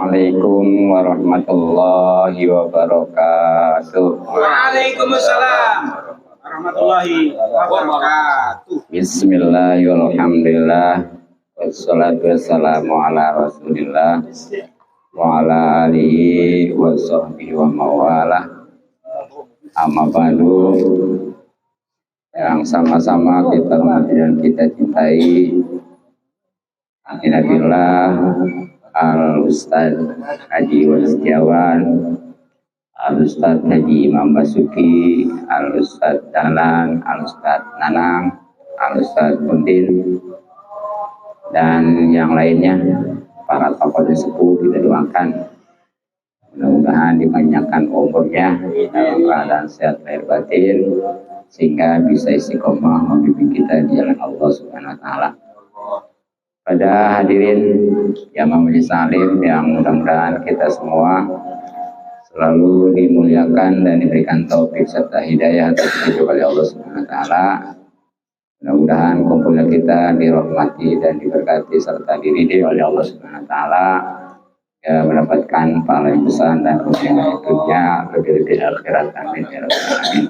Assalamualaikum warahmatullahi wabarakatuh. Waalaikumsalam warahmatullahi wabarakatuh. Bismillahirrahmanirrahim. Wassalatu wassalamu ala Rasulillah wa ala alihi wa sahbihi wa mawalah. Amma ba'du, yang sama-sama kita hormati dan kita cintai, Alhamdulillah, Al-Ustaz Haji Wastiawan, Al-Ustaz Haji Imam Basuki, Al-Ustaz Dahlan, Al-Ustaz Nanang, Al-Ustaz Mundin, dan yang lainnya, para tokoh sepuh kita doakan mudah-mudahan dipanjangkan umurnya dalam keadaan sehat lahir batin, sehingga bisa istiqomah membimbing kita di jalan Allah Subhanahu wa Ta'ala. Pada hadirin yang majelis salim, yang mudah-mudahan kita semua selalu dimuliakan dan diberikan taufik serta hidayah atas petunjuk oleh Allah Subhanahu wa Ta'ala. Mudah-mudahan kumpulnya kita dirahmati dan diberkati serta diridai oleh Allah Subhanahu wa Ta'ala, ya, mendapatkan pahala yang besar dan kemuliaan dunia, lebih-lebih akhirat. Amin ya rabbal alamin.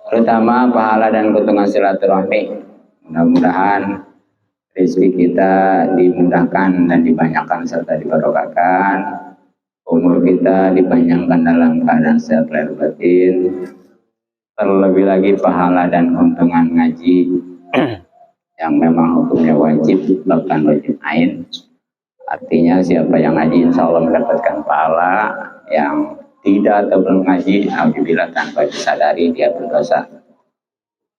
Terutama pahala dan keuntungan silaturahmi, mudah-mudahan rezeki kita dimudahkan dan dibanyakan serta dibarokahkan, umur kita dipanjangkan dalam keadaan sehat lahir batin, terlebih lagi pahala dan keuntungan ngaji yang memang hukumnya wajib, bahkan wajib ain. Artinya siapa yang ngaji insya Allah mendapatkan pahala, yang tidak atau belum ngaji, alhamdulillah tanpa disadari dia berdosa.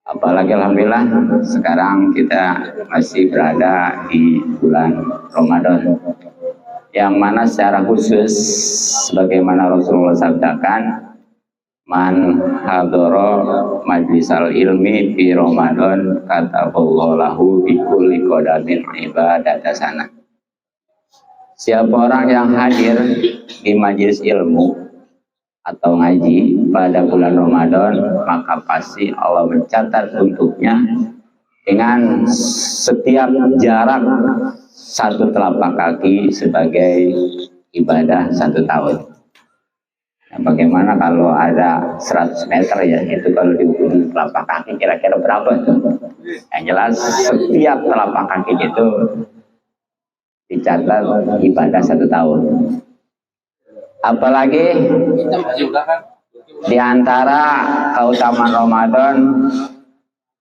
Apalagi alhamdulillah sekarang kita masih berada di bulan Ramadan, yang mana secara khusus sebagaimana Rasulullah sabdakan, man hadara majlisal ilmi fi Ramadan kataballahu lahu bi kulli qadamin ibadat hasanah. Siapa orang yang hadir di majelis ilmu atau ngaji pada bulan Ramadan, maka pasti Allah mencatat untuknya dengan setiap jarak satu telapak kaki sebagai ibadah 1 tahun. Nah, bagaimana kalau ada 100 meter ya, itu kalau diukur telapak kaki kira-kira berapa tuh? Yang jelas setiap telapak kaki itu dicatat ibadah 1 tahun. Apalagi di antara keutamaan Ramadan,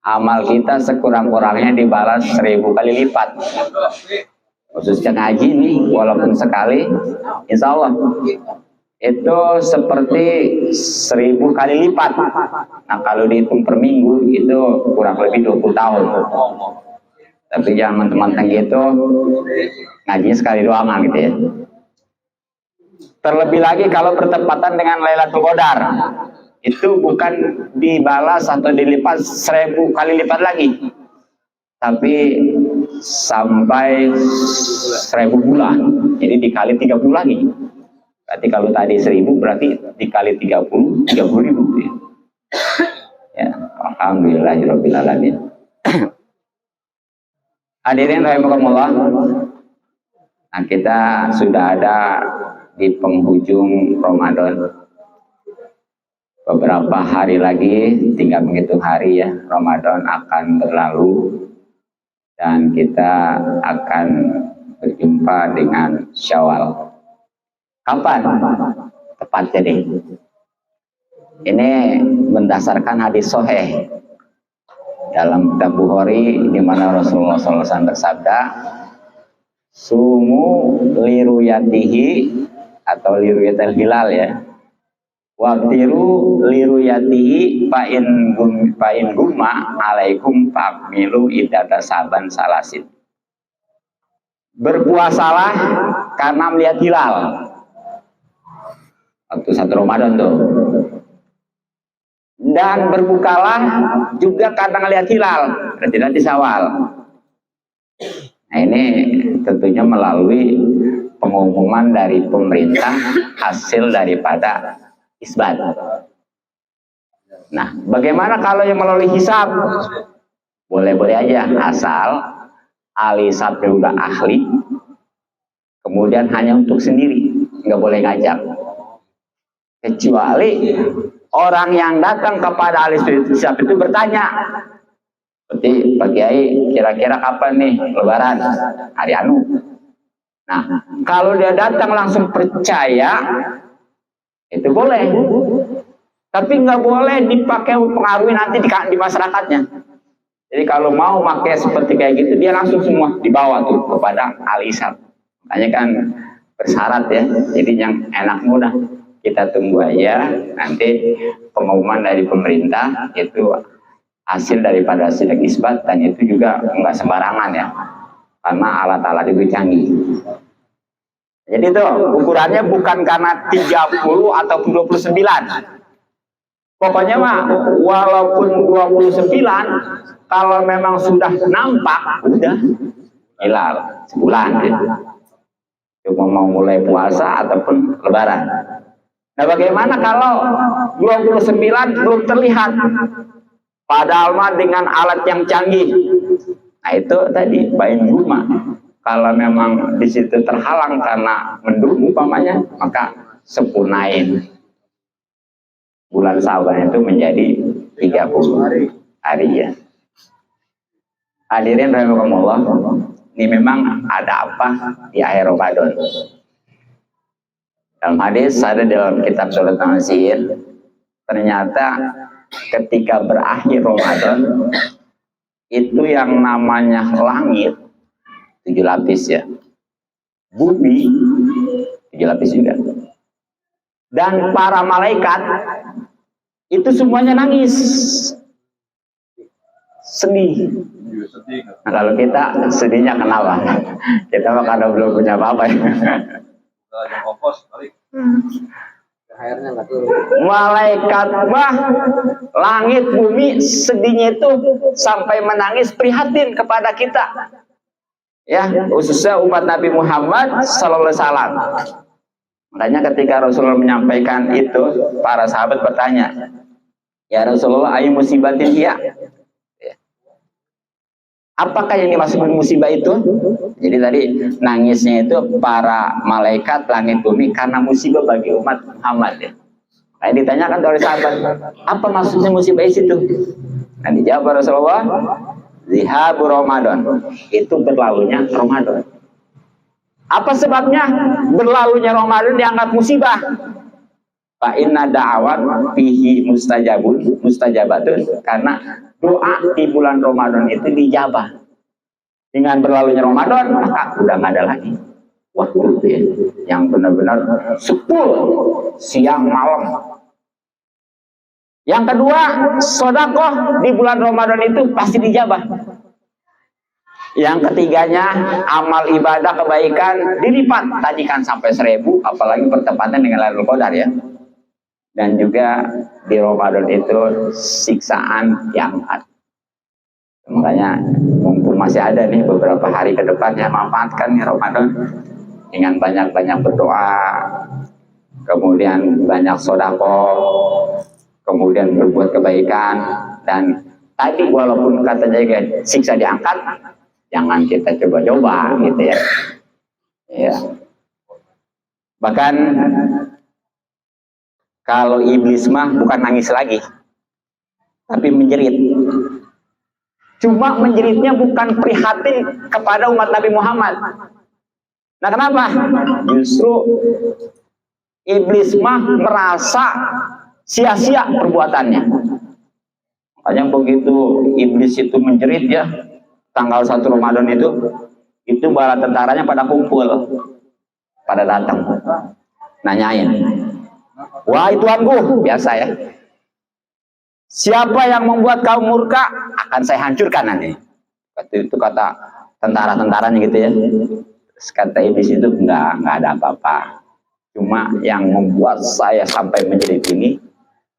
amal kita sekurang-kurangnya dibalas 1000 kali lipat. Khususnya ngaji nih, walaupun sekali, insya Allah itu seperti 1000 kali lipat. Nah, kalau dihitung per minggu itu kurang lebih 20 tahun. Tapi jangan teman-teman gitu, ngajinya sekali doang gitu ya. Terlebih lagi kalau bertepatan dengan Lailatul Qadar, itu bukan dibalas atau dilipat 1000 kali lipat lagi, tapi sampai 1000 bulan. Jadi dikali 30 lagi. Berarti kalau tadi 1000 berarti dikali 30 ribu. Ya, alhamdulillahirabbil alamin. Hadirin rahimakumullah. Nah, kita sudah ada di penghujung Ramadan. Beberapa hari lagi, tinggal menghitung hari ya, Ramadan akan berlalu dan kita akan berjumpa dengan Syawal. Kapan? Tepatnya nih. Ini berdasarkan hadis sahih dalam kitab Bukhari, di mana Rasulullah SAW bersabda, sumu liruyatihi atau liruyatil hilal ya, waqtiru liruyatihi fa'in gumma alaikum fa'milu iddata saban salasin. Berpuasalah karena melihat hilal waktu 1 Ramadan tuh, dan berbukalah juga karena melihat hilal, berarti nanti Syawal. Nah, ini tentunya melalui pengumuman dari pemerintah hasil daripada isbat. Nah, bagaimana kalau yang melalui hisab? Boleh-boleh aja, asal ahli hisabnya udah ahli, Kemudian hanya untuk sendiri, nggak boleh ngajak. Kecuali orang yang datang kepada ahli hisab itu bertanya, seperti Pak Kiai, kira-kira kapan nih Lebaran? Hari anu. Nah, kalau dia datang langsung percaya, itu boleh. Tapi nggak boleh dipakai mempengaruhi nanti di masyarakatnya. Jadi kalau mau pakai seperti kayak gitu, dia langsung semua dibawa tuh kepada ahli hisab. Makanya kan bersyarat ya. Jadi yang enak mudah. Kita tunggu aja nanti pengumuman dari pemerintah itu hasil daripada sidang isbat, dan itu juga enggak sembarangan ya, karena alat-alat itu canggih. Jadi itu ukurannya bukan karena 30 atau 29. Pokoknya mah walaupun 29, kalau memang sudah nampak udah hilal sebulan gitu. Cuma mau mulai puasa ataupun lebaran. Nah, bagaimana kalau 29 belum terlihat? Padahal mah dengan alat yang canggih. Nah, itu tadi bain rumah. Kalau memang di situ terhalang karena mendung umpamanya, maka sempurnain. Bulan Syaban itu menjadi 30 hari ya. Hadirin rahimakumullah, ini memang ada apa di akhir Ramadan? Dalam hadis ada dalam kitab Sholat Nasir, ternyata ketika berakhir Ramadan itu yang namanya langit 7 lapis ya, bumi 7 lapis juga, dan para malaikat itu semuanya nangis, sedih. Nah, kalau kita sedihnya kenapa? Kita mah kadang belum punya apa-apa ya. Malaikat mah langit bumi sedihnya itu sampai menangis prihatin kepada kita ya, khususnya umat Nabi Muhammad sallallahu alaihi wasallam. Makanya ketika Rasulullah menyampaikan itu, para sahabat bertanya, ya Rasulullah, ayu musibatin ya, apakah yang dimaksud musibah itu? Jadi tadi nangisnya itu para malaikat langit bumi karena musibah bagi umat Muhammad ya. Nah, ditanyakan oleh sahabat, apa maksudnya musibah itu? Nah, dijawab Rasulullah, zihabu Ramadan, itu berlalunya Ramadan. Apa sebabnya berlalunya Ramadan dianggap musibah? Fa inna da'awat fihi mustajabatun, karena doa di bulan Ramadan itu dijabah. Dengan berlalunya Ramadan, maka udah nggak ada lagi waktu ya, yang benar-benar sepul siang malam. Yang kedua, sodakoh di bulan Ramadan itu pasti dijabah. Yang ketiganya, amal ibadah kebaikan dilipat tajikan sampai 1000, apalagi bertepatan dengan Lailatul Qadar ya. Dan juga di Ramadan itu siksaan diangkat. Makanya mumpung masih ada nih beberapa hari ke depannya, manfaatkan nih Ramadan dengan banyak-banyak berdoa, kemudian banyak sedekah, kemudian berbuat kebaikan. Dan tadi walaupun katanya siksa diangkat, jangan kita coba-coba gitu ya. Ya. Bahkan kalau iblis mah bukan nangis lagi, tapi menjerit. Cuma menjeritnya bukan prihatin kepada umat Nabi Muhammad. Nah, kenapa? Justru iblis mah merasa sia-sia perbuatannya. Makanya begitu iblis itu menjerit ya, tanggal 1 Ramadan itu bala tentaranya pada kumpul, pada datang, nanyain, wahai Tuanku, biasa ya, siapa yang membuat kau murka akan saya hancurkan nanti. Itu kata tentara-tentaranya gitu ya. Terus kata iblis itu enggak ada apa-apa. Cuma yang membuat saya sampai menjerit ini,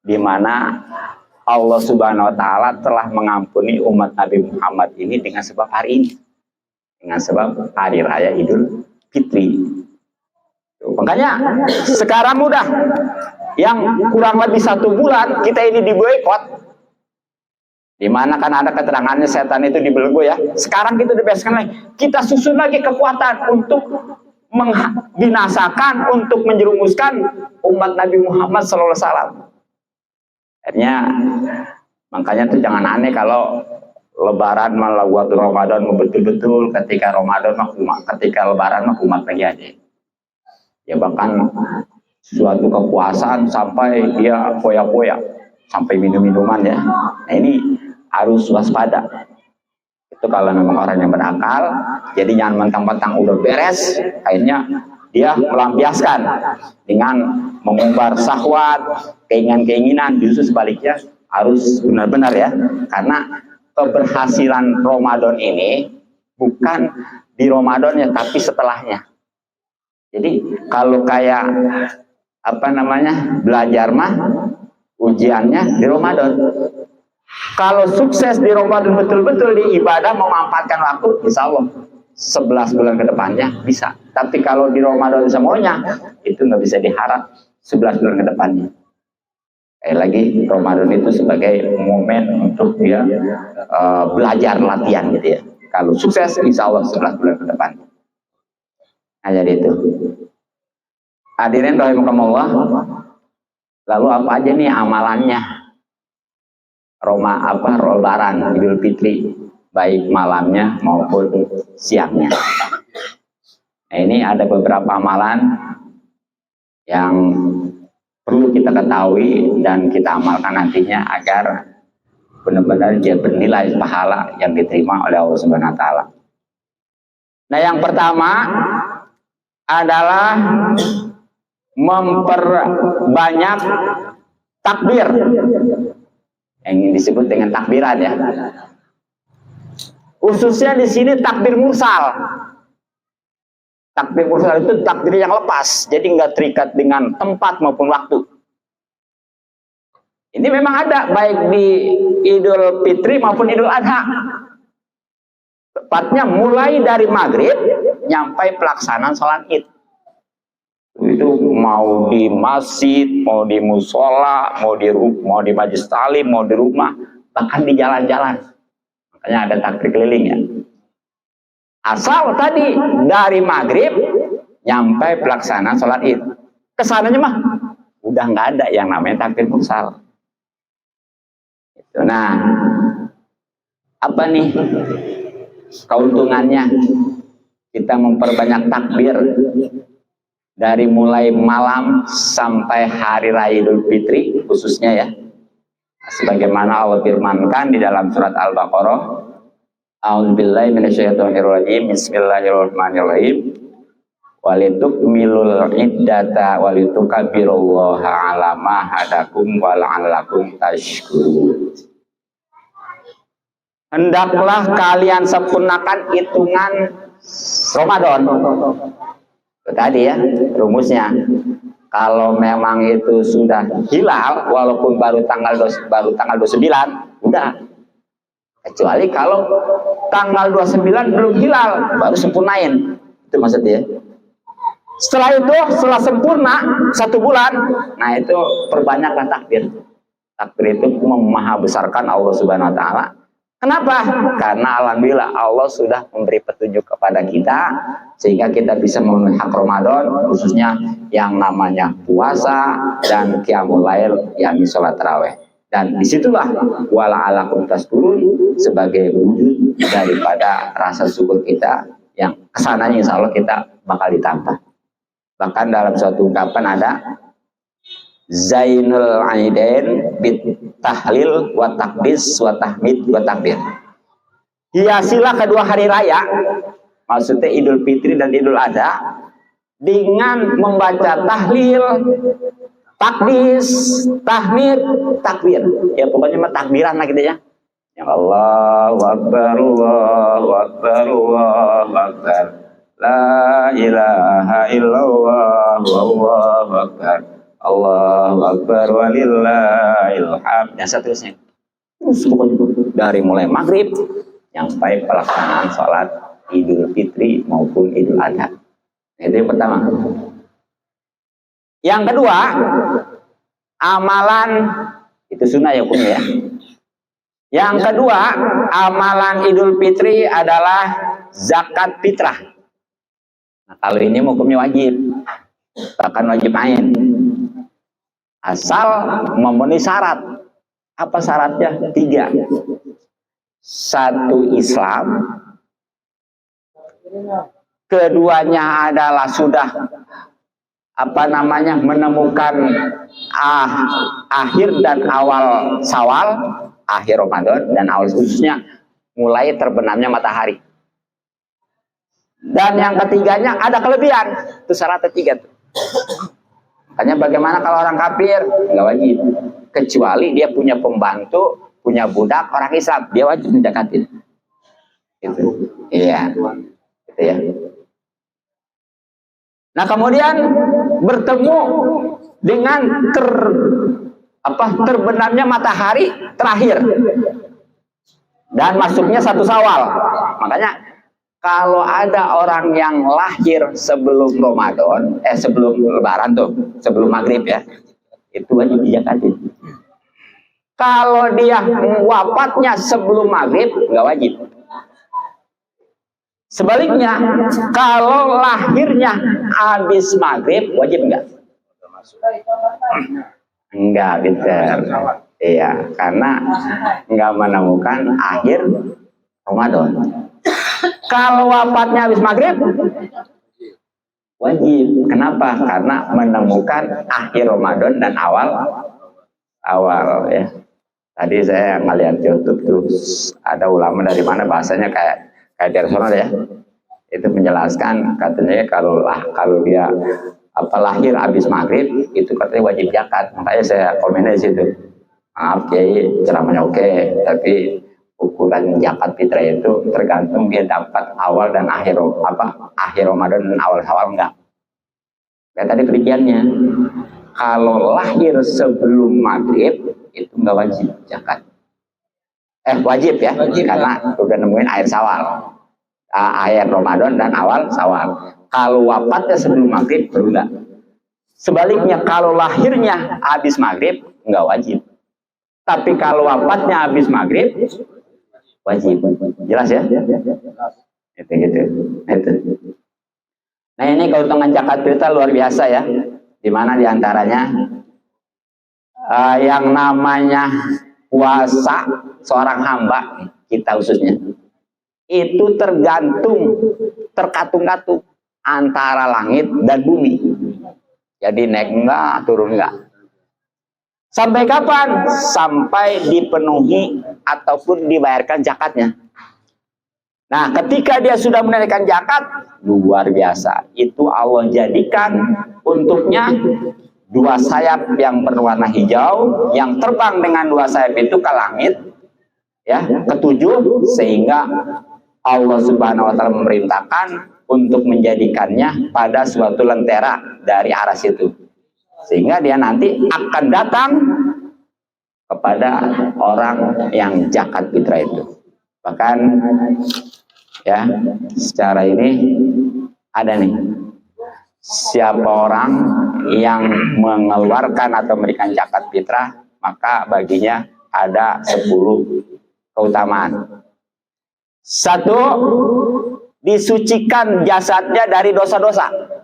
di mana Allah Subhanahu wa Ta'ala telah mengampuni umat Nabi Muhammad ini dengan sebab hari ini, dengan sebab hari raya Idul Fitri. Makanya sekarang mudah, yang kurang lebih 1 bulan kita ini diboikot, dimana kan ada keterangannya setan itu dibelenggu ya. Sekarang kita dibebaskan lagi, kita susun lagi kekuatan untuk membinasakan, untuk menjerumuskan umat Nabi Muhammad SAW. Akhirnya makanya tuh jangan aneh kalau Lebaran malah waktu Ramadan betul-betul ketika Ramadan ketika Lebaran mah umat lagi aja. Ya bahkan suatu kepuasan sampai dia foya-foya, sampai minum-minuman ya. Nah ini harus waspada. Itu kalau memang orang yang berakal, jadi jangan mentang-mentang udah beres, akhirnya dia melampiaskan dengan mengumbar syahwat, keinginan-keinginan. Justru sebaliknya harus benar-benar ya, karena keberhasilan Ramadan ini bukan di Ramadannya tapi setelahnya. Jadi kalau kayak belajar mah ujiannya di Ramadan. Kalau sukses di Ramadan betul-betul di ibadah memanfaatkan waktu, insya Allah 11 bulan ke depannya bisa. Tapi kalau di Ramadan semuanya itu nggak bisa diharap 11 bulan ke depannya. Lagi Ramadan itu sebagai momen untuk dia belajar latihan gitu ya. Kalau sukses insya Allah 11 bulan ke depan. Nah jadi itu. Hadirin rahimakumullah. Lalu apa aja nih amalannya Lebaran Idul Fitri, baik malamnya maupun siangnya. Nah ini ada beberapa amalan yang perlu kita ketahui dan kita amalkan nantinya agar benar-benar dia bernilai pahala yang diterima oleh Allah Subhanahu wa taala. Nah, yang pertama adalah memperbanyak takbir. Yang disebut dengan takbiran ya. Khususnya di sini takbir mursal. Takbir mursal itu takbir yang lepas, jadi nggak terikat dengan tempat maupun waktu. Ini memang ada baik di Idul Fitri maupun Idul Adha. Tepatnya mulai dari maghrib nyampai pelaksanaan sholat Id. Itu mau di masjid, mau di musola, mau di majelis talim, mau di rumah, bahkan di jalan-jalan. Makanya ada takbir keliling ya. Asal tadi dari maghrib nyampe pelaksanaan sholat Id. Kesananya mah udah nggak ada yang namanya takbir mursal. Nah, apa nih keuntungannya kita memperbanyak takbir dari mulai malam sampai hari raya Idul Fitri khususnya ya. Sebagaimana Allah firmankan di dalam surat Al-Baqarah, A'udzubillahi minasyaitonirrajim. Bismillahirrahmanirrahim. Walitukmilul iddata walitukabbirullaha ala ma hadakum wa la'allakum tashkurun. Hendaklah kalian sempurnakan hitungan Ramadan. Itu tadi ya rumusnya. Kalau memang itu sudah hilal walaupun baru tanggal 29, udah. Kecuali kalau tanggal 29 belum hilal, baru sempurnain. Itu maksudnya. Setelah sempurna 1 bulan, nah itu perbanyaklah takbir. Takbir itu memaha besarkan Allah Subhanahu wa taala. Kenapa? Karena alhamdulillah Allah sudah memberi petunjuk kepada kita sehingga kita bisa memenuhi hak Ramadan, khususnya yang namanya puasa dan qiyamul lail, yakni sholat tarawih. Dan disitulah wala'alakum tashkurun sebagai wujud daripada rasa syukur kita yang kesananya insya Allah kita bakal ditambah. Bahkan dalam suatu ungkapan ada Zainul Aidain bit tahlil wa takbis wa tahmid wa takbir. Hiasilah kedua hari raya, maksudnya Idul Fitri dan Idul Adha, dengan membaca tahlil, takbis, tahmid, takbir. Ya pokoknya mah takbiran lah gitu ya. Yang Allahu Akbar, Allahu Akbar, Allahu Akbar. La ilaha illallah, wallahu akbar. Allahu akbar walillahil hamd. Dan seterusnya. Terus pokoknya dari mulai maghrib sampai pelaksanaan sholat Idul Fitri maupun Idul Adha. Itu yang pertama. Yang kedua, amalan itu sunnah ya hukumnya ya. Yang kedua, amalan Idul Fitri adalah zakat fitrah. Nah, kalau ini hukumnya wajib, bahkan wajib main. Asal memenuhi syarat. Apa syaratnya? 3. 1 Islam, keduanya adalah sudah menemukan akhir dan awal Syawal, akhir Ramadan dan awal, khususnya mulai terbenamnya matahari. Dan yang ketiganya ada kelebihan, itu syarat ketiga tuh. Makanya bagaimana kalau orang kafir? Nggak wajib, kecuali dia punya pembantu, punya budak orang Islam, dia wajib menzakatin. Gitu. Iya. Gitu ya. Nah, kemudian bertemu dengan terbenamnya matahari terakhir dan masuknya 1 Syawal. Makanya kalau ada orang yang lahir sebelum Ramadan, sebelum Lebaran tuh, sebelum maghrib ya, itu wajib dijakatin. Kalau dia wafatnya sebelum maghrib, nggak wajib. Sebaliknya, kalau lahirnya habis maghrib, wajib nggak? Enggak, betul. Iya, karena nggak menemukan akhir Ramadan. Kalau wafatnya habis maghrib, wajib. Kenapa? Karena menemukan akhir Ramadan dan awal ya. Tadi saya ngeliat YouTube tuh, ada ulama dari mana bahasanya kayak dari sana ya. Itu menjelaskan katanya kalau dia lahir habis maghrib, itu katanya wajib zakat. Makanya saya komen di situ. Maaf Kiai, ceramahnya oke, tapi ukuran zakat fitrah itu tergantung dia dapat awal dan akhir Ramadan dan awal Syawal enggak. Kayak tadi perinciannya, kalau lahir sebelum maghrib itu enggak wajib zakat. Wajib ya, karena udah nemuin akhir Syawal, akhir Ramadan dan awal Syawal. Kalau wafatnya sebelum maghrib baru enggak. Sebaliknya kalau lahirnya habis maghrib enggak wajib. Tapi kalau wafatnya habis maghrib wajib. Jelas ya? Gitu. Nah, ini keuntungan zakat fitrah luar biasa ya. Dimana diantaranya yang namanya puasa seorang hamba, kita khususnya, itu terkatung-katung antara langit dan bumi. Jadi naik enggak, turun enggak. Sampai kapan? Sampai dipenuhi ataupun dibayarkan zakatnya. Nah, ketika dia sudah menunaikan zakat, luar biasa. Itu Allah jadikan untuknya 2 sayap yang berwarna hijau, yang terbang dengan 2 sayap itu ke langit, ya, ketujuh, sehingga Allah Subhanahu wa Ta'ala memerintahkan untuk menjadikannya pada suatu lentera dari aras itu. Sehingga dia nanti akan datang kepada orang yang zakat fitrah itu. Bahkan ya, secara ini ada nih, siapa orang yang mengeluarkan atau memberikan zakat fitrah, maka baginya ada 10 keutamaan. 1, disucikan jasadnya dari dosa-dosa.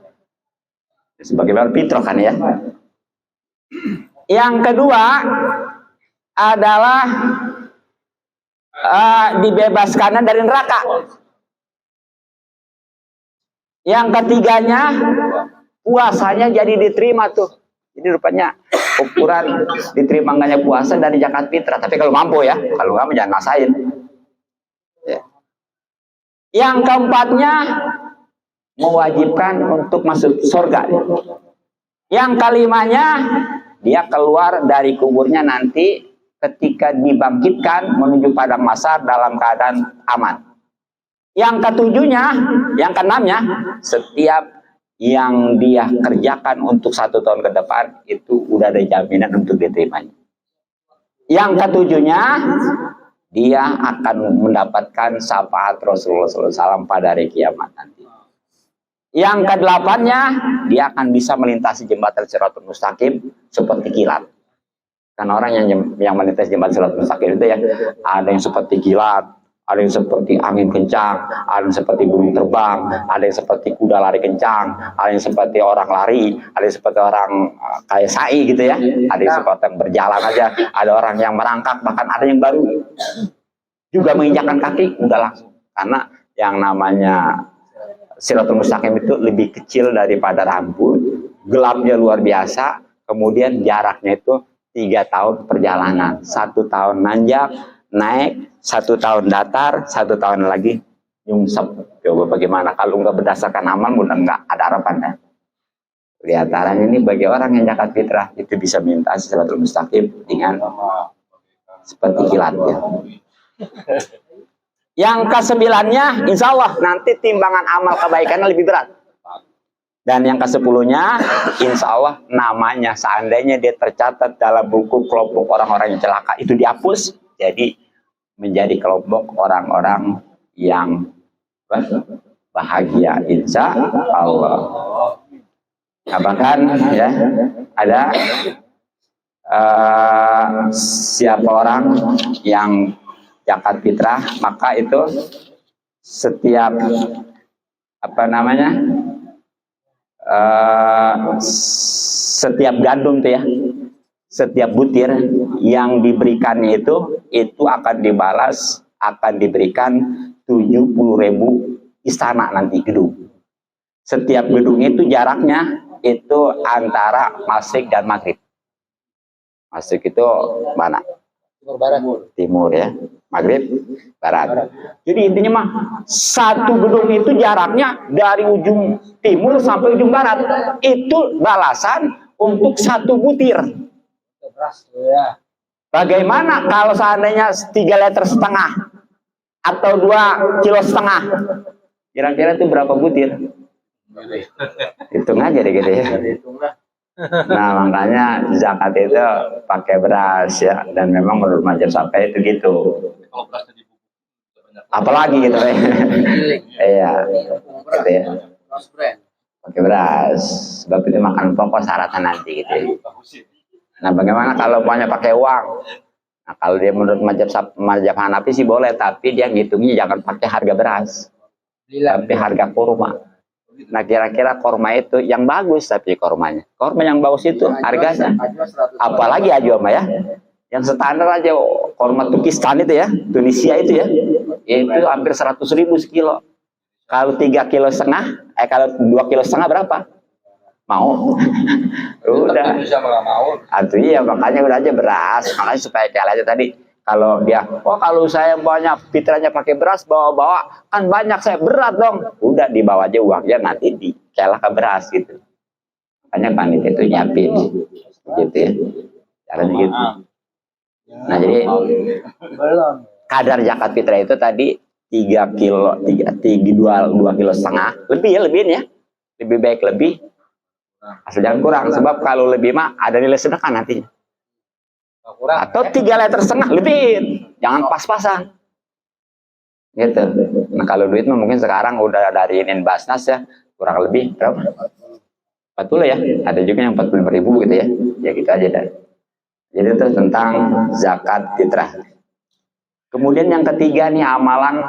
Sebagaimana fitrah kan ya. Yang kedua adalah dibebaskan dari neraka. Yang ketiganya, puasanya jadi diterima tuh. Jadi rupanya ukuran diterima enggaknya puasa dari zakat fitrah. Tapi kalau mampu ya, kalau nggak jangan maksain. Ya. Yang keempatnya, mewajibkan untuk masuk surga. Yang kelimanya, dia keluar dari kuburnya nanti ketika dibangkitkan menuju padang mahsyar dalam keadaan aman. Yang ketujuhnya, yang keenamnya, setiap yang dia kerjakan untuk 1 tahun ke depan itu udah ada jaminan untuk diterimanya. Yang ketujuhnya, dia akan mendapatkan syafaat Rasulullah SAW pada hari kiamat nanti. Yang kedelapannya, dia akan bisa melintasi jembatan Shirathul Mustaqim seperti kilat. Karena orang yang melintasi jembatan Shirathul Mustaqim itu ya, ada yang seperti kilat, ada yang seperti angin kencang, ada yang seperti burung terbang, ada yang seperti kuda lari kencang, ada yang seperti orang lari, ada yang seperti orang kayak sai gitu ya, ada yang seperti yang berjalan aja, ada orang yang merangkak, bahkan ada yang baru juga menginjakkan kaki udah langsung. Karena yang namanya Siratul Mustaqim itu lebih kecil daripada rambut, gelapnya luar biasa, kemudian jaraknya itu 3 tahun perjalanan, 1 tahun nanjak naik, 1 tahun datar, 1 tahun lagi nyungsep. Coba bagaimana kalau nggak berdasarkan amal, mudah nggak ada harapannya. Di antaranya ini bagi orang yang zakat fitrah itu bisa minta Siratul Mustaqim dengan seperti kilat ya. Yang ke-9-nya insya Allah nanti timbangan amal kebaikannya lebih berat. Dan yang ke-10-nya insya Allah namanya seandainya dia tercatat dalam buku kelompok orang-orang yang celaka itu dihapus, jadi menjadi kelompok orang-orang yang bahagia insya Allah. Nah, bahkan ya ada siapa orang yang zakat fitrah, maka itu setiap setiap gandum tuh ya, setiap butir yang diberikannya itu akan dibalas, akan diberikan 70.000 istana nanti gedung. Setiap gedung itu jaraknya itu antara Masyrik dan Maghrib. Masyrik itu mana? Timur barat. Timur ya, Maghrib barat. Jadi intinya mah satu gedung itu jaraknya dari ujung timur sampai ujung barat. Itu balasan untuk 1 butir. Bagaimana kalau seandainya 3,5 liter atau 2,5 kilo? Kira-kira itu berapa butir? Hitung aja deh gitu ya. Nah makanya zakat itu pakai beras ya, dan memang menurut mazhab Syafi'i itu gitu. Apalagi gitu ya. Iya. Gitu ya. Pakai beras, sebab itu makan pokok syaratnya nanti gitu ya. Nah bagaimana kalau banyak pakai uang? Nah kalau dia menurut mazhab Hanafi sih boleh, tapi dia ngitungnya jangan pakai harga beras, tapi harga kurma. Nah kira-kira korma itu yang bagus, tapi korma yang bagus itu harganya apalagi aja ya, yang standar aja korma Turkistan itu ya, Tunisia itu ya, itu hampir 100.000 sekilo. Kalau 3,5 kilo, kalau 2,5 kilo berapa? Mau? Udah. Aduh iya, makanya udah aja beras, makanya supaya kayak aja tadi. Kalau dia, kalau saya banyak fitrahnya pakai beras, bawa-bawa kan banyak, saya berat dong. Udah dibawa aja uangnya, nanti dikelah ke beras gitu. Makanya panitia itu nyiapin gitu ya. Caranya gitu. Nah jadi kadar zakat fitrah itu tadi 3 kilo, 2,5 kilo, lebih ya, lebihin ya. Lebih baik lebih. Asal jangan kurang, sebab kalau lebih mah ada nilai sedekah nantinya. Atau 3,5 liter lebih, jangan pas-pasan gitu. Nah kalau duit mah mungkin sekarang udah dari Basnas ya, kurang lebih berapa? 40 ya, ada juga yang 45.000 gitu ya, ya gitu aja dah. Jadi itu tentang zakat fitrah. Kemudian yang ketiga nih amalan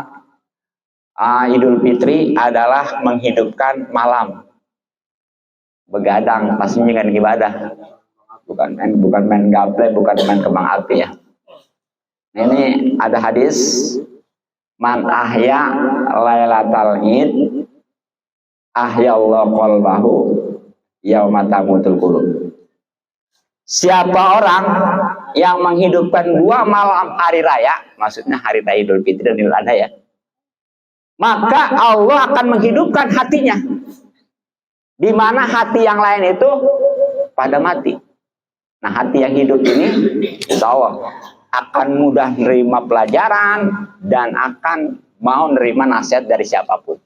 Idul Fitri adalah menghidupkan malam, begadang pastinya dengan ibadah. Bukan main gaple, bukan main kembang api ya. Ini ada hadis, man ahya lailatal id ahya Allah qalbahu yauma tamutul qulub. Siapa orang yang menghidupkan 2 malam hari raya, maksudnya hari raya Idul Fitri dan Idul Adha ya, maka Allah akan menghidupkan hatinya, di mana hati yang lain itu pada mati. Nah hati yang hidup ini insya Allah akan mudah menerima pelajaran dan akan mau menerima nasihat dari siapapun.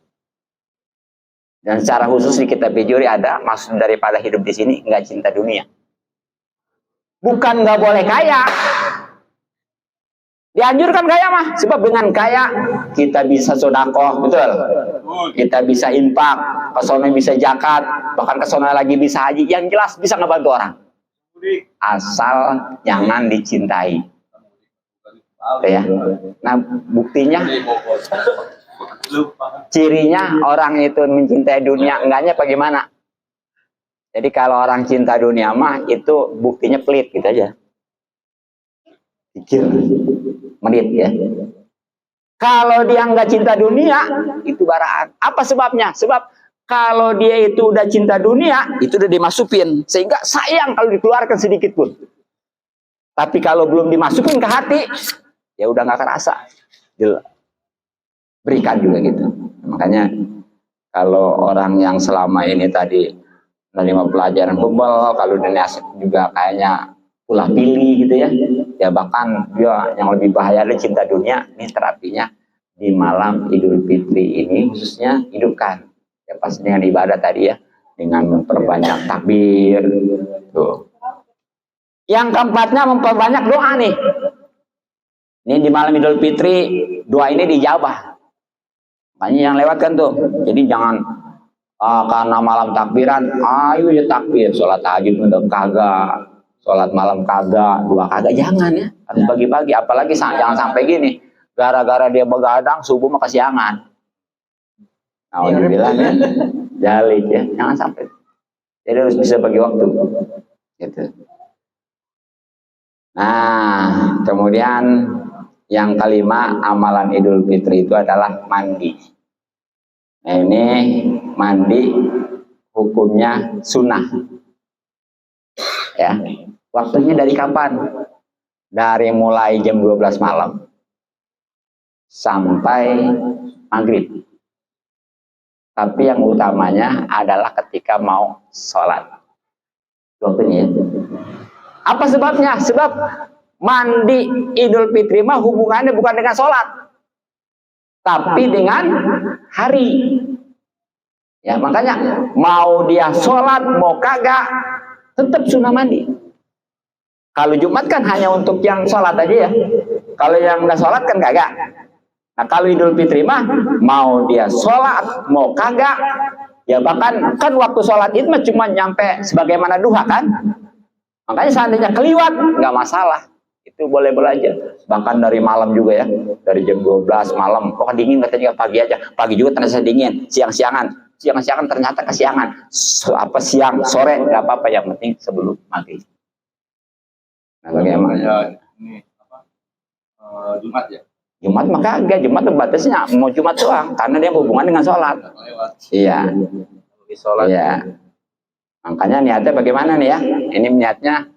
Dan secara khusus di kitab Bijuri ada maksud daripada hidup di sini nggak cinta dunia. Bukan nggak boleh kaya, dianjurkan kaya mah, sebab dengan kaya kita bisa sodakoh, betul. Kita bisa infak, kesana bisa zakat, bahkan kesana lagi bisa haji. Yang jelas bisa ngebantu orang. Asal jangan dicintai. Ya. Nah, buktinya, cirinya orang itu mencintai dunia, enggaknya bagaimana? Jadi kalau orang cinta dunia mah itu buktinya pelit gitu aja. Pikir menit ya. Kalau dia nggak cinta dunia, itu baraan. Apa sebabnya? Sebab kalau dia itu udah cinta dunia, itu udah dimasukin. Sehingga sayang kalau dikeluarkan sedikit pun. Tapi kalau belum dimasukin ke hati, ya udah nggak kerasa. Berikan juga gitu. Makanya kalau orang yang selama ini tadi menerima pelajaran bebel, kalau dunia juga kayaknya ulah pilih gitu ya. Ya bahkan dia yang lebih bahaya adalah cinta dunia. Ini terapinya di malam Idul Fitri ini khususnya hidupkan. Ya pasti dengan ibadah tadi ya, dengan memperbanyak takbir. Tuh. Yang keempatnya memperbanyak doa nih. Ini di malam Idul Fitri doa ini dijabah. Makanya yang lewatkan tuh. Jadi jangan karena malam takbiran, ayo ya takbir, sholat tahajud untuk kagak, sholat malam kagak, dua kagak, jangan ya. Harus bagi-bagi. Apalagi jangan sampai gini. Gara-gara dia begadang, subuh mah kesiangan. Nah, orang bilang ya, jalik ya, jangan sampai. Jadi harus bisa bagi waktu. Gitu. Nah, kemudian yang kelima, amalan Idul Fitri itu adalah mandi. Nah, ini mandi hukumnya sunnah. Ya, waktunya dari kapan? Dari mulai jam 12 malam sampai maghrib. Tapi yang utamanya adalah ketika mau sholat. Waktunya. Apa sebabnya? Sebab mandi Idul Fitri mah hubungannya bukan dengan sholat, tapi dengan hari. Ya makanya mau dia sholat mau kagak tetap sunnah mandi. Kalau Jumat kan hanya untuk yang sholat aja ya. Kalau yang nggak sholat kan kagak. Nah kalau Idul Fitri mah mau dia sholat mau kagak, ya bahkan kan waktu sholat itu mah cuma nyampe sebagaimana duha kan. Makanya seandainya keliwat nggak masalah, itu boleh-boleh aja. Bahkan dari malam juga ya, dari jam 12 malam. Kok dingin katanya pagi aja, pagi juga ternyata dingin. Siang-siangan ternyata kesiangan. Apa siang sore nggak apa-apa, yang penting sebelum maghrib. Nah, bagaimana? Ini apa? Jumat ya. Jumat maka agak Jumat batasnya mau Jumat doang, karena dia hubungan dengan sholat. Iya. Iya. Makanya niatnya bagaimana nih ya? Ini niatnya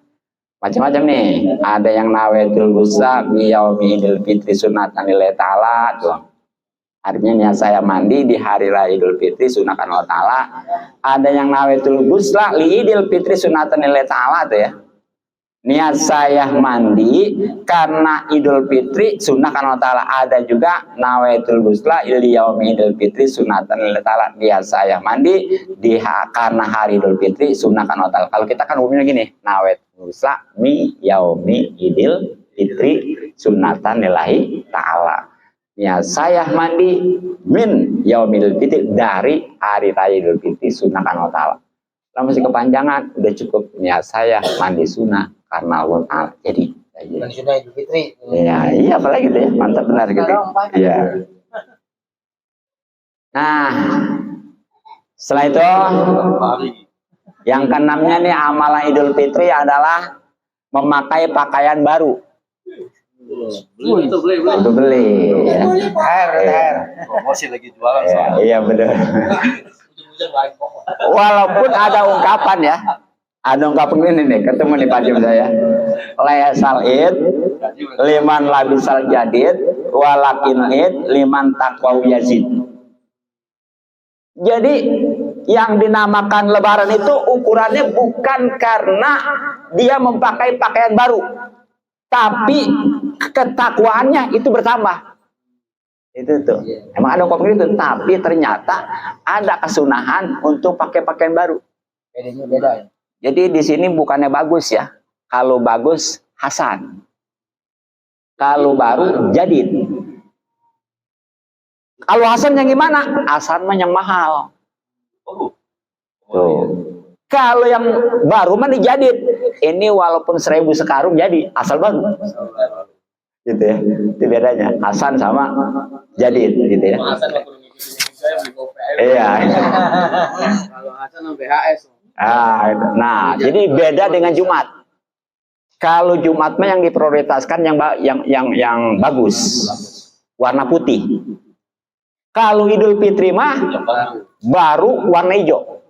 macam-macam nih. Ada yang nawaitul ghusla bi yaumi Idul Fitri sunatan lillahi ta'ala tuh. Artinya niat saya mandi di hari raya Idul Fitri sunatan Allah Ta'ala. Ada yang nawaitul ghusla li Idul Fitri sunatan lillahi ta'ala tuh ya. Niat saya mandi karena Idul Fitri sunnah karena Allah Ta'ala. Ada juga nawaitul ghusla li yaumi Idul Fitri sunatan lillahi ta'ala. Niat saya mandi karena hari Idul Fitri sunnah karena Allah Ta'ala. Kalau kita kan umumnya gini, nawaitul ghusla mi yaumi Idul Fitri sunatan lillahi ta'ala. Niat saya mandi min yaumi Idul Fitri dari hari raya Idul Fitri sunnah karena Allah Ta'ala. Kalau masih kepanjangan udah cukup niat saya mandi sunnah karena Allah Ta'ala. Jadi sunnah Idul Fitri. ya, iya apalagi gitu ya, mantap benar gitu. Iya. Nah, setelah itu yang keenamnya nih amalan Idul Fitri adalah memakai pakaian baru. Itu beli. Ya. Air. Promosi lagi jualan. Ya, iya benar. Walaupun ada ungkapan ya, ada ungkapan ini nih, ketemu nih Pak Jum saya. Laisal id liman labisal jadid walakin id liman taqwa yazid. Jadi yang dinamakan lebaran itu ukurannya bukan karena dia memakai pakaian baru, tapi ketakwaannya itu bertambah. Itu tuh. Emang ada ungkapan itu, tapi ternyata ada kesunahan untuk pakai pakaian baru. Bedanya beda ya. Jadi di sini bukannya bagus ya. Kalau bagus hasan. Kalau baru jadid. Kalau hasan yang gimana? Hasan mah yang mahal. Tuh. Kalau yang baru mah dijadid. Ini walaupun 1000 sekarung jadi asal baru. Gitu ya. Itu bedanya Hasan sama Jadid gitu ya. Hasan waktu ngikutin saya beli kopi. Iya. Kalau Hasan sampai HS. Nah, jadi beda dengan Jumat. Kalau Jumat mah yang diprioritaskan yang bagus, warna putih. Kalau Idul Fitri mah baru warna hijau.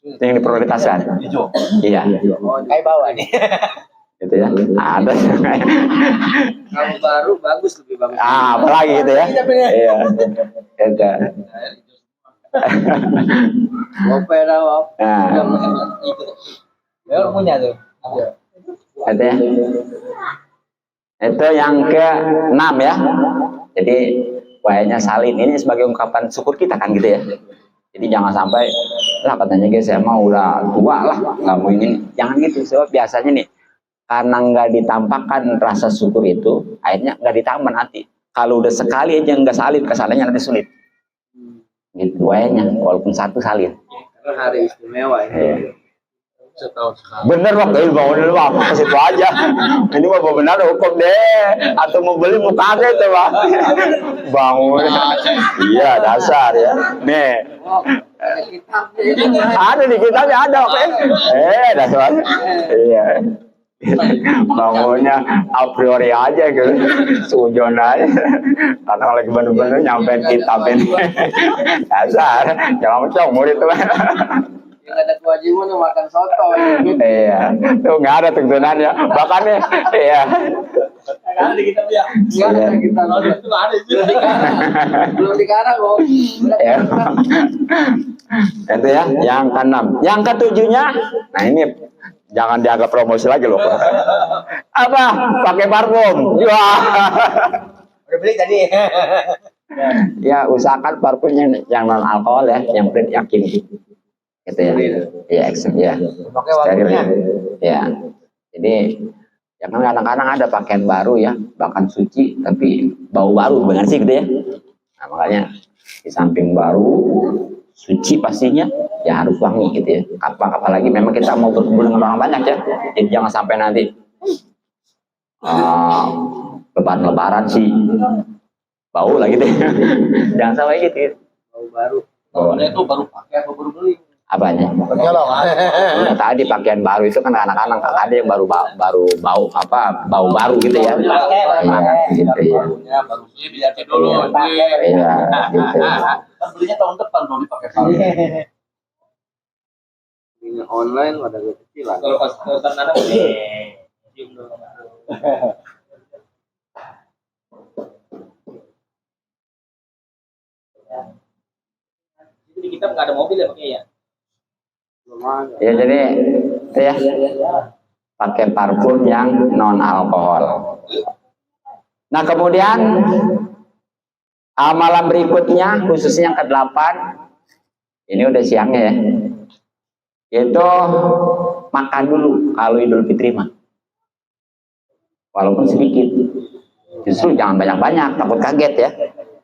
Itu yang diprioritaskan. Hijau. Iya. Kayak bawah nih. Gitu ya. Ada. Kalau baru bagus, lebih bagus. Apalagi gitu ya. Iya. Gitu. Gope dah, Nah, punya tuh. gitu ya. Itu yang ke-6 ya. Jadi kayaknya salin ini sebagai ungkapan syukur kita kan gitu ya. Jadi jangan sampai lah katanya guys saya mau udah tua lah nggak mau ini. Jangan gitu. Sebab biasanya nih karena nggak ditampakkan rasa syukur itu, akhirnya nggak ditambah nanti. Kalau udah sekali aja nggak salin, kesananya nanti sulit. Gitu kayaknya, walaupun satu salin. Karena hari istimewa ya. Setahun sekali. Bener Bang, bener Bang, ke situ aja. Ini mah benar hukum deh. Atau mau beli mau kaget tuh Bang. Bangun. Iya dasar ya. Nih. Ada di kitabnya ada oke. Dasar. Iya. Bangunnya a priori aja gitu. Sujon aja. Karena lagi bener-bener nyampein kitab ini. Dasar. Jangan macam murid tuh. Yang ada kewajiban makan soto. Iya, tuh nggak ada tuntunannya. Bahkan iya. Ada di kitab ya. Nggak ada kita. Itu nggak ada itu. Belum dikarang kok. Ya. Itu ya, yang ke-6. Yang ke-7-nya, nah ini jangan dianggap promosi lagi loh. Apa? Pakai parfum. Wah. Udah beli tadi. Ya usahakan parfumnya yang non alkohol ya, yang brand yakin. Gitu ya. Iya, ya. Pakai Steril ya. wanginya. Ya. Jadi ya kan kadang-kadang ada pakaian baru ya, bahkan suci tapi bau baru benar sih gitu ya. Nah, makanya di samping baru suci pastinya ya harus wangi gitu ya. Apalagi memang kita mau berkumpul dengan orang banyak ya. Jadi jangan sampai nanti lebaran sih bau lah gitu ya. Jangan sampai gitu. Bau baru. Baunya itu baru pakai atau baru beli? Apanya? Bernyolong. Tadi pakaian baru itu kan anak-anak ada yang baru bau apa bau baru gitu ya. Gitu ya. Barunya baru beli dilihatin dulu. Iya, gitu. Kan belinya tahun depan baru dipakai baru. Ini online ada kecilan. Kalau pas tanah cium dulu. Di kitab nggak ada mobil ya pakai ya? Ya jadi itu ya pakai parfum yang non alkohol. Nah kemudian amalan berikutnya khususnya yang ke-8 ini udah siangnya ya, yaitu makan dulu kalau Idul Fitri mah, walaupun sedikit. Justru jangan banyak-banyak, takut kaget ya.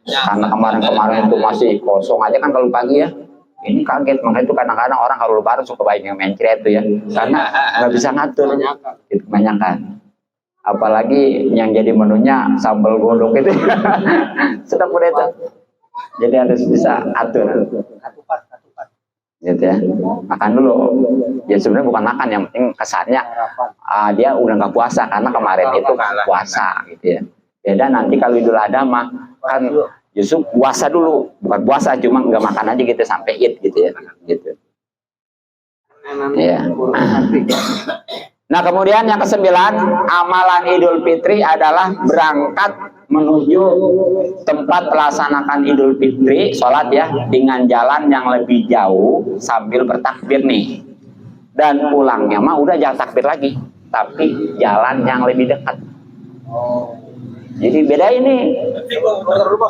Karena kemarin-kemarin itu masih kosong aja kan kalau pagi ya. Ini kaget, makanya itu kadang-kadang orang kalau lebaran suka banyak yang mencret tuh ya. Karena nggak bisa ngatur, itu kebanyakan. Apalagi yang jadi menunya sambal godok itu. Sedap udah itu. Jadi harus bisa atur. Gitu ya. Makan dulu. Ya sebenarnya bukan makan, yang penting kesannya dia udah nggak puasa karena kemarin itu puasa gitu ya. Beda nanti kalau Idul Adha mah kan justru puasa dulu, bukan puasa cuma nggak makan aja gitu sampai Id gitu ya, gitu. Ya. Nah kemudian yang ke-9 amalan Idul Fitri adalah berangkat menuju tempat melaksanakan Idul Fitri, sholat ya, dengan jalan yang lebih jauh sambil bertakbir nih. Dan pulangnya mah udah jangan takbir lagi, tapi jalan yang lebih dekat. Jadi beda ini,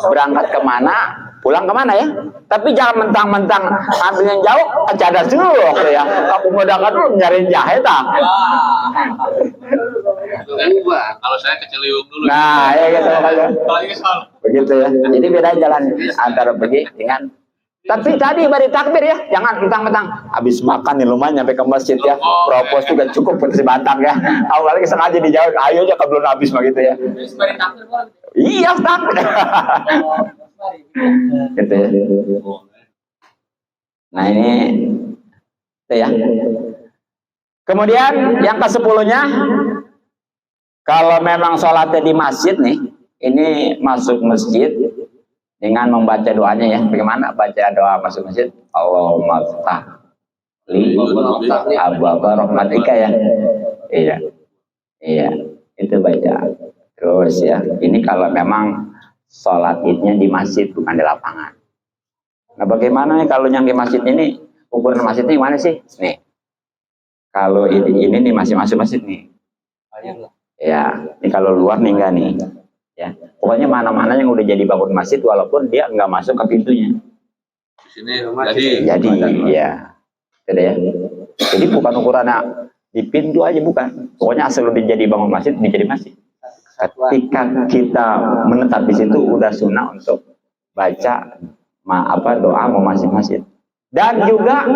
berangkat kemana, pulang kemana ya. Tapi jangan mentang-mentang ambil yang jauh, cadas dulu ya. Aku mau dekat dulu nyariin jahe tak. Kalau saya ke Ciliwung dulu. Nah, ya gitu makanya. Kalau ini soal Begitu ya. Jadi beda jalan antara pergi dengan Tapi tadi bari takbir ya, jangan mentang-mentang habis makan nih lumayan sampai ke masjid ya. Propos juga cukup bersih batang ya. Awalnya sengaja dijawab, ayo aja belum habis begitu ya. Sembari takbir boleh. Iya, takbir. Gitu ya. Nah ini itu ya. Kemudian yang ke-10-nya, kalau memang sholatnya di masjid nih, ini masuk masjid dengan membaca doanya ya. Bagaimana baca doa masuk masjid? Allahumma ftah li abwaaba rahmatika ya. Iya. Iya, itu baca. Terus ya, ini kalau memang sholat idnya di masjid bukan di lapangan. Nah, bagaimana nih kalau yang di masjid ini, ukuran masjidnya gimana sih? Nih. Kalau ini nih masih masuk masjid nih. Ya, ini kalau luar nih enggak nih. Ya, pokoknya mana-mana yang udah jadi bangun masjid walaupun dia nggak masuk ke pintunya. Di sini Jadi ya, gitu ya. Jadi bukan ukurannya di pintu aja bukan. Pokoknya asal udah jadi bangun masjid, dijadi masjid. Ketika kita menetap di situ udah sunnah untuk baca doa mau masjid-masjid. Dan juga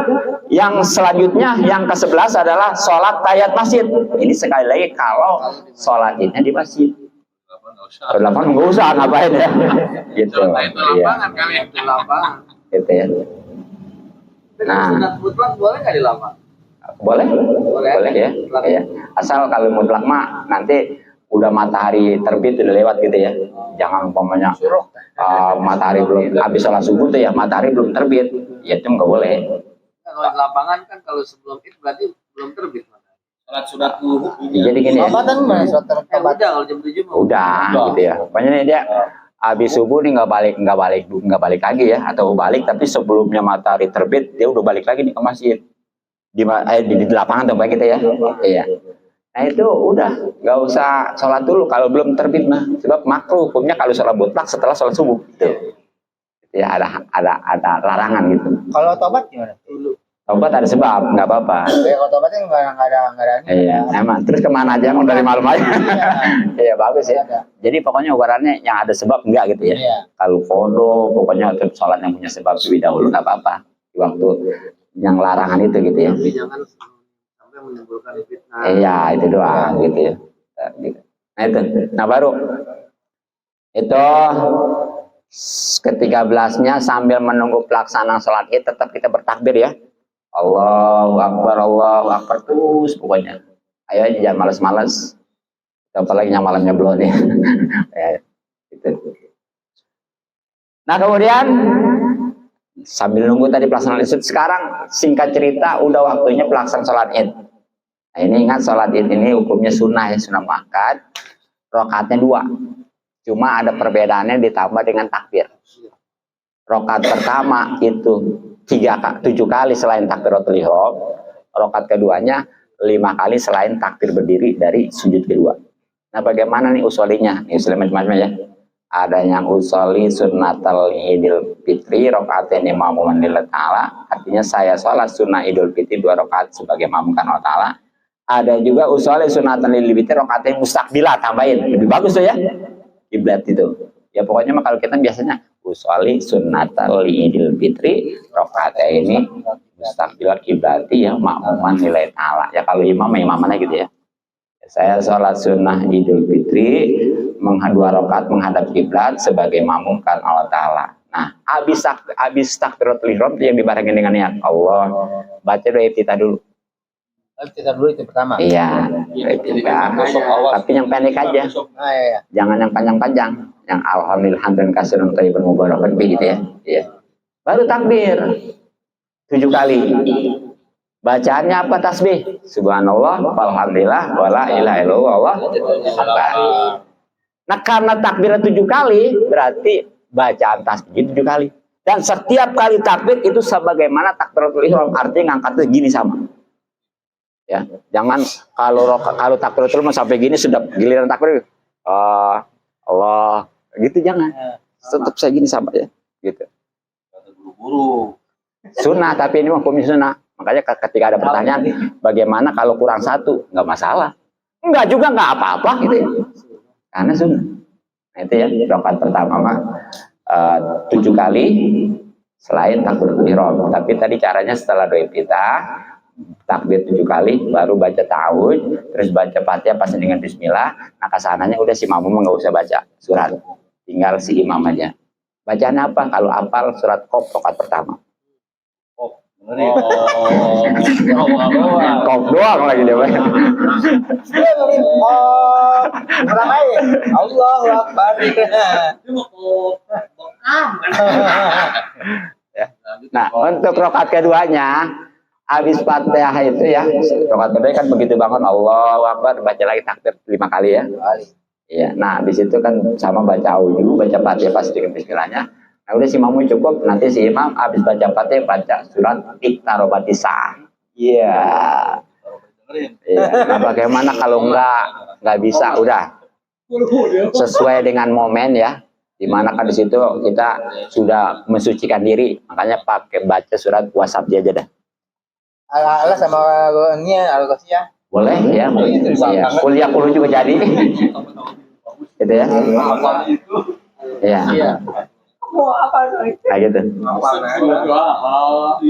yang selanjutnya yang ke-11 adalah sholat tahiyat masjid. Ini sekali lagi kalau sholatnya di masjid. Lapangan nggak usah ngapain ya, gitu. Iya. Gitu ya. Nah, sunat mutlak boleh nggak di lapangan? boleh ya. Iya. Asal kalau mutlak mah nanti udah matahari terbit udah lewat gitu ya. Jangan umpamanya matahari belum habis sholat subuh tuh ya matahari belum terbit, ya itu nggak boleh. Kalau di lapangan kan kalau sebelum itu berarti belum terbit. sholat sunat duhur. Jadi gini ya. Udah kalau jam 7 Udah gitu ya. Pokoknya dia habis subuh nih nggak balik lagi ya, atau balik tapi sebelumnya matahari terbit dia udah balik lagi nih ke masjid di lapangan tempat kita ya. Iya. Nah itu udah nggak usah sholat dulu kalau belum terbit mah, sebab makruh hukumnya kalau sholat mutlak setelah sholat subuh. Gitu. Ya ada larangan gitu. Kalau tobat gimana? Tobat ada sebab, nggak apa-apa. Ya, kalau tobatnya nggak ada. Iya, emang. Terus kemana aja? Emang dari malam aja. Iya, bagus ya. Jadi pokoknya ukurannya yang ada sebab enggak gitu ya. Iya. Kalau kodo, pokoknya untuk sholat yang punya sebab lebih dahulu nggak apa-apa. Di waktu yang larangan itu gitu ya. Tapi jangan sampai menimbulkan fitnah. Iya, itu doang gitu ya. Nah itu. Nah baru itu ke-13-nya sambil menunggu pelaksanaan sholat id tetap kita bertakbir ya. Allahu Akbar terus pokoknya. Ayo aja jangan malas-malas. Apalagi yang malamnya belum nih. Ya, gitu. Nah kemudian sambil nunggu tadi pelaksanaan id, sekarang singkat cerita udah waktunya pelaksanaan sholat id. Nah ini ingat sholat id ini hukumnya sunnah ya, sunnah muakkad. Rakaatnya 2. Cuma ada perbedaannya ditambah dengan takbir. Rakaat pertama itu 7 kali selain takbiratul ihram, rakaat keduanya 5 kali selain takbir berdiri dari sujud kedua. Nah, bagaimana nih usolinya? Ini usul macam-macam ya. Ada yang usoli sunnatal idul fitri rakaatain imamuman lillahi ta'ala. Artinya saya sholat sunnah idul fitri 2 rakaat sebagai imam karena ta'ala. Ada juga usoli sunnatal idul fitri rakaatain mustaqbilah, tambahin. Lebih bagus tuh ya. Kiblat itu. Ya pokoknya mah kalau kita biasanya usolli sunnatal idul fitri rakaataini mustaqbil kiblati ya makmuman nilai ta'ala. Ya kalau imam imamannya gitu ya. Saya sholat sunnah idul fitri 2 rakaat menghadap kiblat sebagai makmum kan Allah Ta'ala. Nah, habis takbiratul ihram yang dibarengin dengan niat Allah, baca doa iftitah dulu. Kita dulu itu pertama. Iya, tapi yang pendek aja. Iya. Jangan yang panjang-panjang. Yang alhamdulillah dan kasirun thayyibun mubarakan gitu ya. Iya. Baru takbir 7 kali. Bacaannya apa tasbih? Subhanallah, walhamdulillah, wala ilaha illallah, akbar. Nah, karena takbir 7 kali, berarti bacaan tasbih 7 kali. Dan setiap kali takbir itu sebagaimana takbiratul ihram, artinya ngangkatnya gini sama. Ya, jangan kalau takbiratul ihram sampai gini sudah giliran takbir Allah gitu jangan. Tetap saya gini sama ya, gitu. Buru-buru. Sunnah, tapi ini hukumnya sunnah. Makanya ketika ada pertanyaan, bagaimana kalau kurang 1? Nggak masalah. Enggak juga nggak apa-apa gitu ya. Karena sunnah. Nah, itu ya, rakaat pertama 7 kali, selain takbiratul ihram. Tapi tadi caranya setelah doa iftitah, takbir 7 kali, baru baca ta'awudz, terus baca Fatihah pas dengan bismillah. Nah kesananya udah si makmum nggak usah baca surat, tinggal si imam aja. Bacaan apa? Kalau apal surat Qaf rakaat pertama. Qaf doang lagi dia. Ulang aja. Allahu Akbar. Nah, untuk rakaat keduanya, habis Fatihah itu ya, rakaat kedua kan begitu bangun Allahu Akbar, baca lagi takbir 5 kali ya. Iya, nah di situ kan sama baca auzu, baca Fatihah pas dengan bismillahnya. Nah udah si makmum cukup, nanti si imam habis baca Fatihah baca surat Iqtarobatisah. Iya. Iya. Nah bagaimana kalau nggak bisa, udah sesuai dengan momen ya. Dimana kan di situ kita sudah mensucikan diri, makanya pakai baca surat WhatsApp aja dah. Ala sama ini al-Qasiyah. Boleh ya, ya. Kuliah kuliah juga jadi, gitu ya. Iya. Mau apa Nah gitu.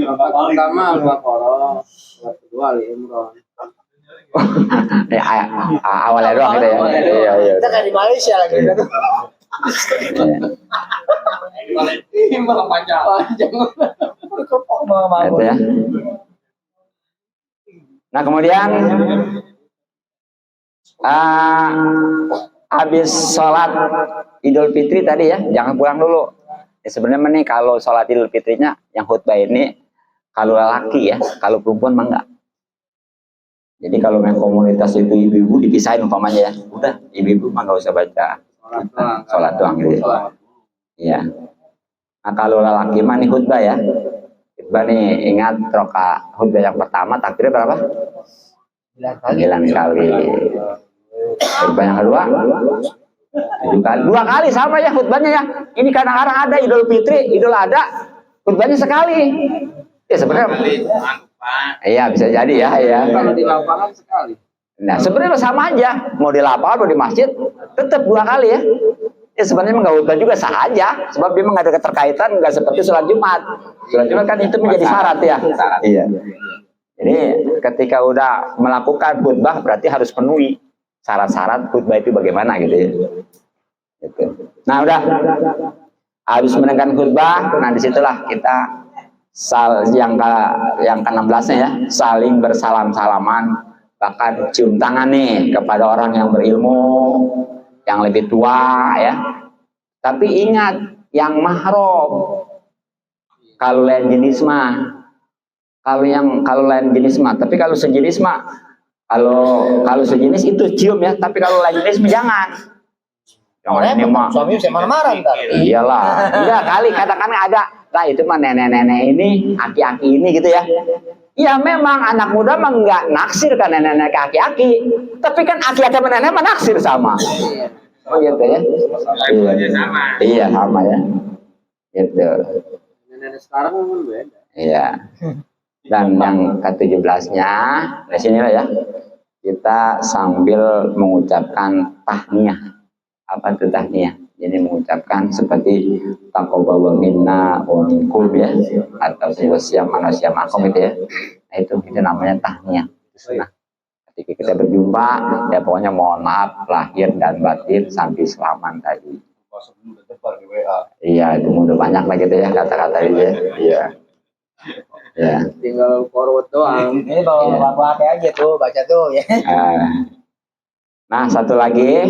Pertama Al-Baqarah, kedua Al-Imran. Ya, awalnya doang gitu ya. Iya. Kita kayak di Malaysia lagi gitu. Ini malah panjang. Nah, itu ya. Nah kemudian habis sholat Idul Fitri tadi ya, jangan pulang dulu. Ya, sebenarnya nih kalau sholat Idul Fitrinya yang khutbah ini kalau laki ya, kalau perempuan mah enggak. Jadi kalau main komunitas itu ibu-ibu dipisahin umpamanya ya, udah ibu-ibu mah nggak usah baca sholat doang gitu. Iya. Nah kalau laki mah nih khutbah ya. Khutbah nih, ingat khutbah yang pertama takbirnya berapa? 9 kali. Khutbah yang kedua 7 kali. 2 kali sama ya khutbahnya ya. Ini kadang-kadang ada Idul Fitri, Idul Adha, khutbahnya sekali. Ya sebenarnya. Iya bisa jadi ya. Kalau di lapangan sekali. Nah sebenarnya sama aja. Mau di lapangan, mau di masjid, tetap 2 kali ya. Ya sebenarnya nggak khutbah juga sah aja, sebab dia nggak ada keterkaitan, nggak seperti sholat Jumat. Sholat Jumat kan itu menjadi syarat ya. Iya. Jadi ketika udah melakukan khutbah berarti harus penuhi syarat-syarat khutbah itu bagaimana gitu ya. Gitu. Nah udah habis mendengarkan khutbah, nah disitulah kita yang ke-16-nya ya, saling bersalam-salaman, bahkan cium tangan nih kepada orang yang berilmu, yang lebih tua ya. Tapi ingat yang mahram. Kalau lain jenis mah, kalau lain jenis mah, tapi kalau sejenis mah, kalau sejenis itu cium ya, tapi kalau lain jenis mah jangan. Jangan ini mah. Suami saya marah-marah ntar. Iyalah. Enggak kali kadang-kadang ada. Nah itu mah nenek-nenek ini, aki-aki ini gitu ya. Ya memang anak muda mah nggak naksir kan nenek-nenek ke aki-aki. Tapi kan aki-aki sama nenek mah naksir sama. Oh gitu ya. Iya sama ya. Gitu. Nenek sekarang kan beda. Iya. Dan yang ke-17-nya, di sinilah ya. Kita sambil mengucapkan tahniyah. Apa itu tahniyah? Jadi mengucapkan seperti taqabbal minna wa minkum ya, atau siwasiyam manusia makom itu ya. Nah itu namanya tahniyah. Nah, ketika kita berjumpa ya pokoknya mohon maaf lahir dan batin sampai selamat tadi. Iya itu udah banyak lah gitu ya kata-kata itu ya. Iya. Ya. Tinggal forward doang. Ini bawa HP aja tuh, baca tuh ya. Nah satu lagi.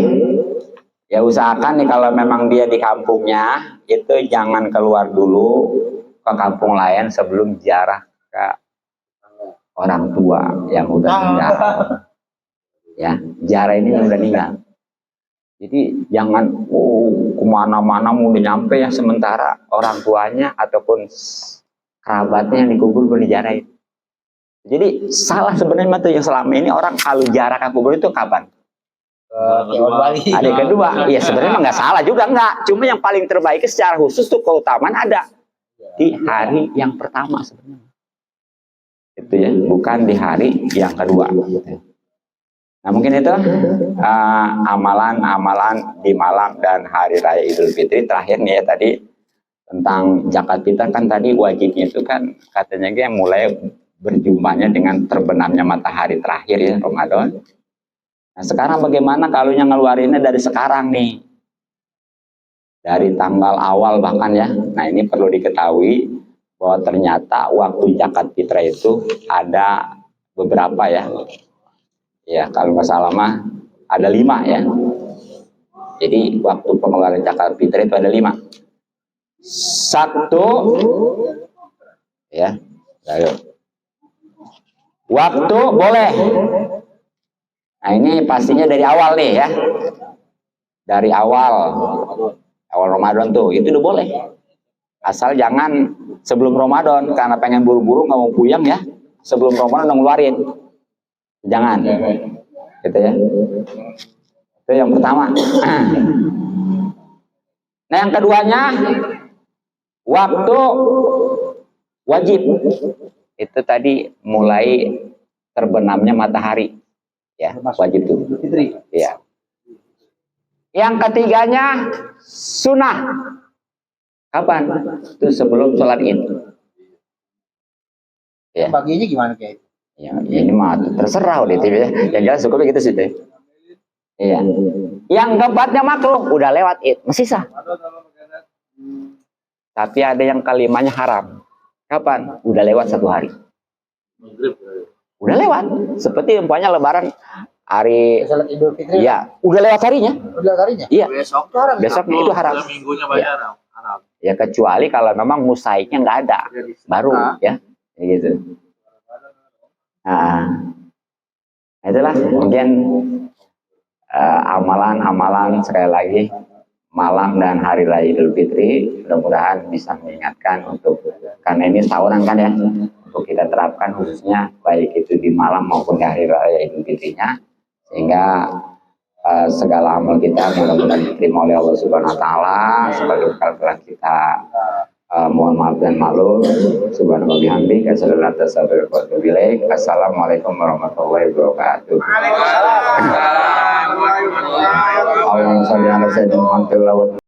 Ya usahakan nih kalau memang dia di kampungnya itu jangan keluar dulu ke kampung lain sebelum ziarah ke orang tua yang udah meninggal. Ya, ziarah ini yang udah meninggal. Jadi jangan kemana-mana mau nyampe ya sementara orang tuanya ataupun kerabatnya yang dikubur belum diziarahin. Jadi salah sebenarnya tuh yang selama ini orang kalau ziarah ke kubur itu kapan? Ada kedua, ya sebenarnya nggak salah juga nggak. Cuma yang paling terbaik secara khusus tuh keutamaan ada di hari yang pertama sebenarnya. Itu ya, bukan di hari yang kedua. Nah mungkin itu amalan-amalan di malam dan hari raya Idul Fitri terakhir nih ya tadi tentang zakat fitrah kan tadi wajibnya itu kan katanya dia mulai berjumpanya dengan terbenamnya matahari terakhir ya Ramadan. Nah sekarang bagaimana kalau yang ngeluarinnya dari sekarang nih, dari tanggal awal bahkan ya. Nah ini perlu diketahui bahwa ternyata waktu zakat fitrah itu ada beberapa ya. Ya kalau nggak salah mah ada 5 ya. Jadi waktu pengeluaran zakat fitrah itu ada 5. 1 ya, lalu waktu boleh. Nah ini pastinya dari awal nih ya, dari awal Ramadan tuh itu udah boleh. Asal jangan sebelum Ramadan karena pengen buru-buru nggak mau puyeng ya. Sebelum Ramadan udah ngeluarin, jangan, gitu ya. Itu yang pertama. Nah yang keduanya waktu wajib itu tadi mulai terbenamnya matahari ya, wajib itu ya. Yang ketiganya sunnah kapan? Itu sebelum sholat Id ya. Baginya gimana kayak? Ya ini mah terserah udah itu ya, yang jelas cukupnya gitu sih deh. Iya. Yang keempatnya makruh udah lewat Id masih sah. Tapi ada yang kelimanya haram. Kapan? Udah lewat 1 hari. Udah lewat. Seperti umpamanya lebaran hari Salat Idul Fitri. iya, udah lewat harinya. Udah harinya. Iya. Besok Besoknya itu haram. minggunya Ya. haram. Ya kecuali kalau memang musaiknya nggak ada. Baru ya. Gitu. Nah, itulah mungkin amalan-amalan sekali lagi malam dan hari raya Idul Fitri, mudah-mudahan bisa mengingatkan untuk, karena ini tahunan kan ya, untuk kita terapkan khususnya baik itu di malam maupun di hari raya Idul Fitrinya, sehingga segala amal kita mudah-mudahan diterima oleh Allah Subhanahu Wa Taala. Sebagai bekal kita mohon maaf dan maklum. Subhanahu wa bihamdika asyhadu an la ilaha illa anta astaghfiruka wa atubu ilaik. Assalamualaikum warahmatullahi wabarakatuh. Allahumma shalli ala sayyidina Muhammad.